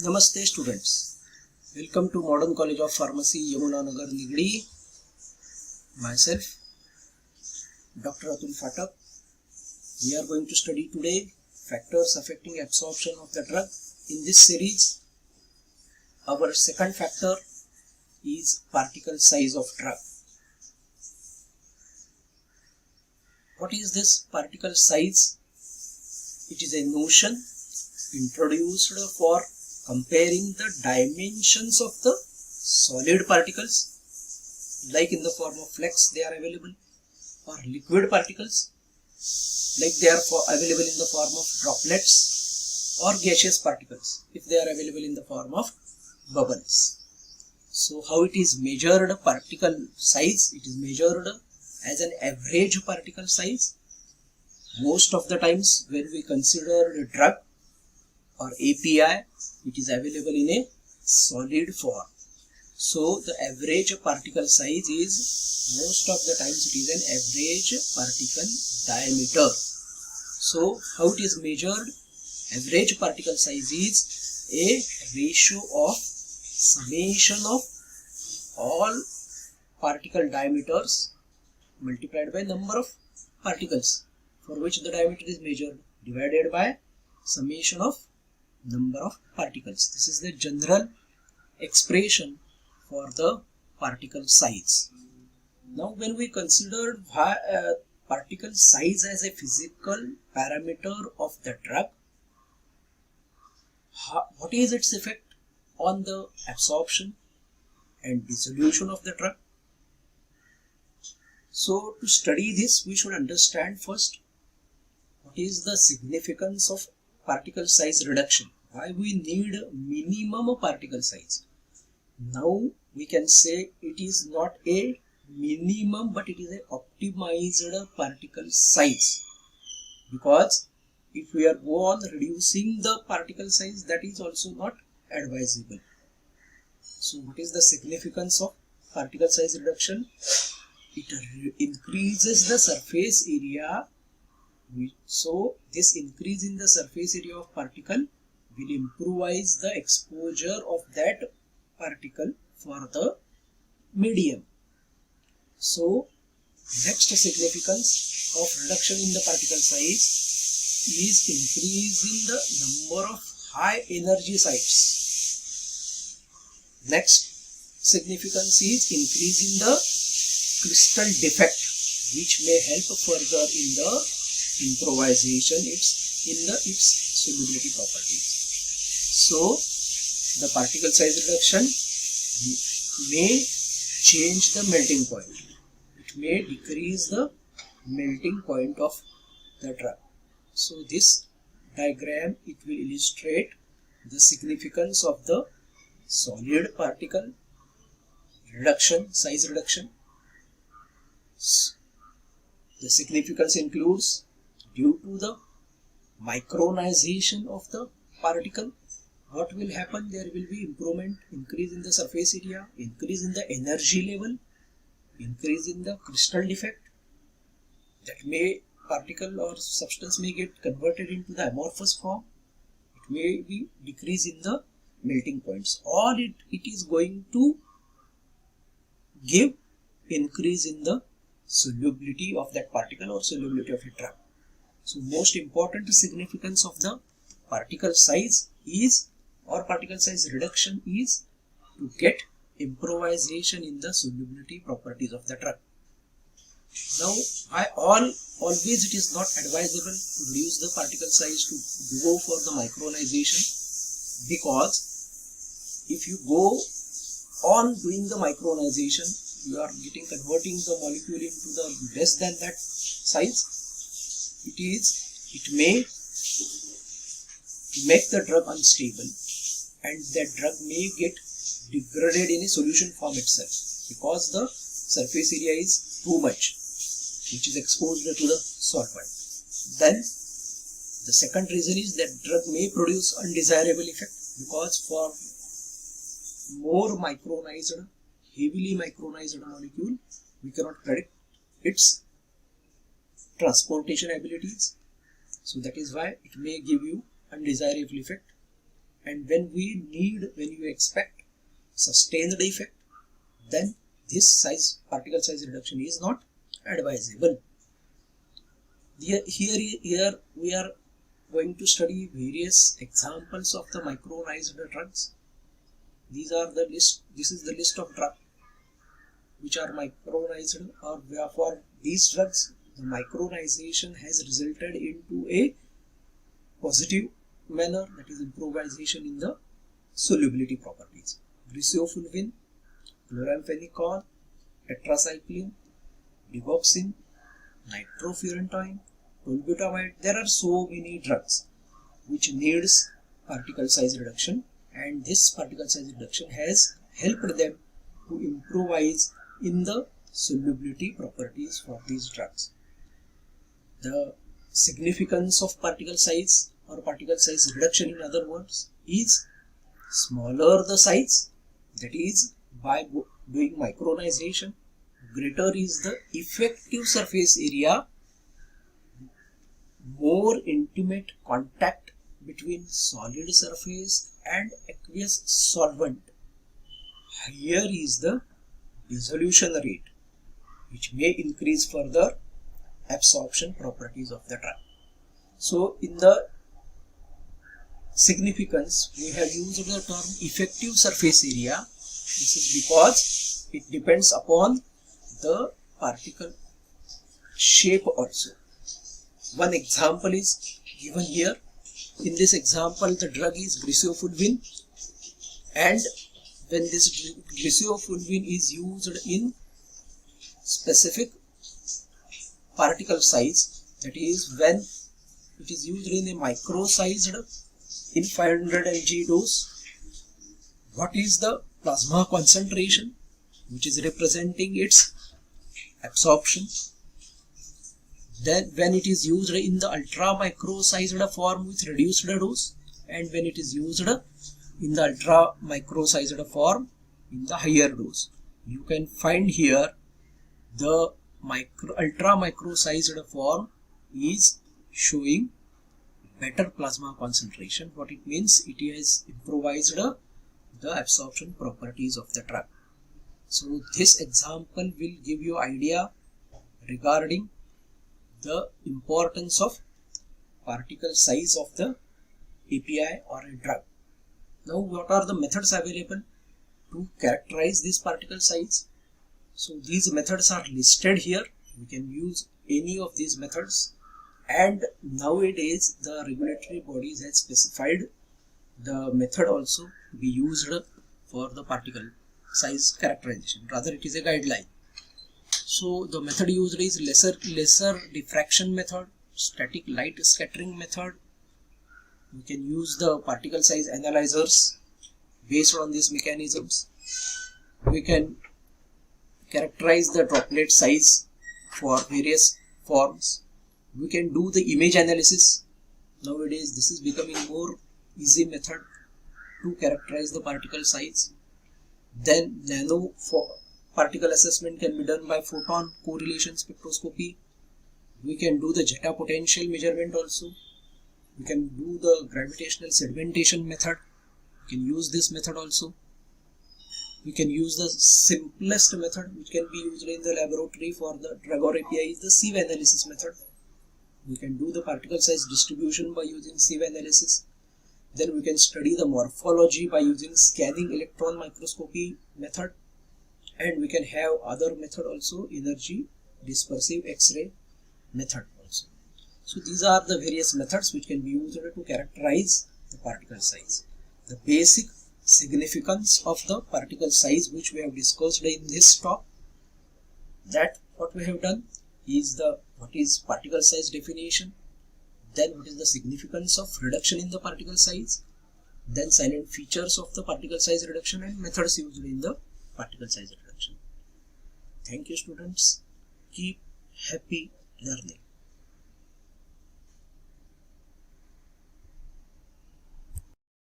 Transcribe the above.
Namaste students, welcome to Modern College of Pharmacy, Yamunanagar, Nigadi. Myself, Dr. Atul Phatak. We are going to study today factors affecting absorption of the drug. In this series, our second factor is particle size of drug. What is this particle size? It is a notion introduced for comparing the dimensions of the solid particles, like in the form of flux they are available, or liquid particles like they are available in the form of droplets, or gaseous particles if they are available in the form of bubbles. So how it is measured particle size? It is measured as an average particle size. Most of the times when we consider a drug or API, it is available in a solid form. So the average particle size is, most of the times it is an average particle diameter. So how it is measured? Average particle size is a ratio of summation of all particle diameters multiplied by number of particles for which the diameter is measured, divided by summation of number of particles. This is the general expression for the particle size. Now when we consider particle size as a physical parameter of the drug, what is its effect on the absorption and dissolution of the drug? So to study this, we should understand first what is the significance of particle size reduction. Why we need minimum particle size? Now we can say it is not a minimum, but it is a optimized particle size, because if we are go on reducing the particle size, that is also not advisable. So what is the significance of particle size reduction? It increases the surface area. So this increase in the surface area of particle will improvise the exposure of that particle for the medium. So next significance of reduction in the particle size is increase in the number of high energy sites. Next significance is increase in the crystal defect, which may help further in the improvisation its solubility properties. So the particle size reduction may change the melting point. It may decrease the melting point of the drug. So this diagram, it will illustrate the significance of the solid particle reduction, size reduction. The significance includes, due to the micronization of the particle, what will happen? There will be improvement, increase in the surface area, increase in the energy level, increase in the crystal defect. That may particle or substance may get converted into the amorphous form. It may be decrease in the melting points. All it is going to give increase in the solubility of that particle or solubility of a drug. So most important significance of the particle size is, or particle size reduction is, to get improvisation in the solubility properties of the drug. Now always it is not advisable to reduce the particle size to go for the micronization, because if you go on doing the micronization, you are converting the molecule into the less than that size. It may make the drug unstable, and that drug may get degraded in a solution form itself, because the surface area is too much, which is exposed to the solvent. Then the second reason is that drug may produce undesirable effect, because for more micronized, heavily micronized molecule, we cannot predict its transportation abilities. So that is why it may give you undesirable effect. and when you expect sustained effect, then this particle size reduction is not advisable. Here we are going to study various examples of the micronized drugs. This is the list of drugs which are micronized, or for these drugs the micronization has resulted into a positive manner, that is improvisation in the solubility properties. Griseofulvin, chloramphenicol, tetracycline, digoxin, nitrofurantoin, tolbutamide. There are so many drugs which needs particle size reduction, and this particle size reduction has helped them to improvise in the solubility properties for these drugs. The significance of particle size or particle size reduction, in other words, is smaller the size, that is by doing micronization, greater is the effective surface area, more intimate contact between solid surface and aqueous solvent, higher is the dissolution rate, which may increase further absorption properties of the drug. So in the significance, we have used the term effective surface area. This is because it depends upon the particle shape also. One example is given here. In this example, the drug is griseofulvin, and when this griseofulvin is used in specific particle size, that is when it is used in a micro sized in 500 mg dose, what is the plasma concentration which is representing its absorption? Then when it is used in the ultra micro sized form with reduced dose, and when it is used in the ultra micro sized form in the higher dose. You can find here the ultra micro sized form is showing better plasma concentration. What it means, it has improvised the absorption properties of the drug. So this example will give you idea regarding the importance of particle size of the API or a drug. Now, what are the methods available to characterize this particle size? So these methods are listed here. We can use any of these methods, and nowadays the regulatory bodies have specified the method also to be used for the particle size characterization. Rather, it is a guideline. So the method used is lesser diffraction method, static light scattering method. We can use the particle size analyzers based on these mechanisms. We can characterize the droplet size for various forms. We can do the image analysis. Nowadays this is becoming more easy method to characterize the particle size. Then nano particle assessment can be done by photon correlation spectroscopy. We can do the Zeta potential measurement also. We can do the gravitational sedimentation method. We can use this method also. We can use the simplest method which can be used in the laboratory for the drug or API is the sieve analysis method. We can do the particle size distribution by using sieve analysis. Then we can study the morphology by using scanning electron microscopy method. And we can have other method also, energy dispersive X-ray method also. So these are the various methods which can be used to characterize the particle size. The basic significance of the particle size which we have discussed in this talk, that what we have done is what is particle size definition, then what is the significance of reduction in the particle size, then silent features of the particle size reduction and methods used in the particle size reduction. Thank you students. Keep happy learning.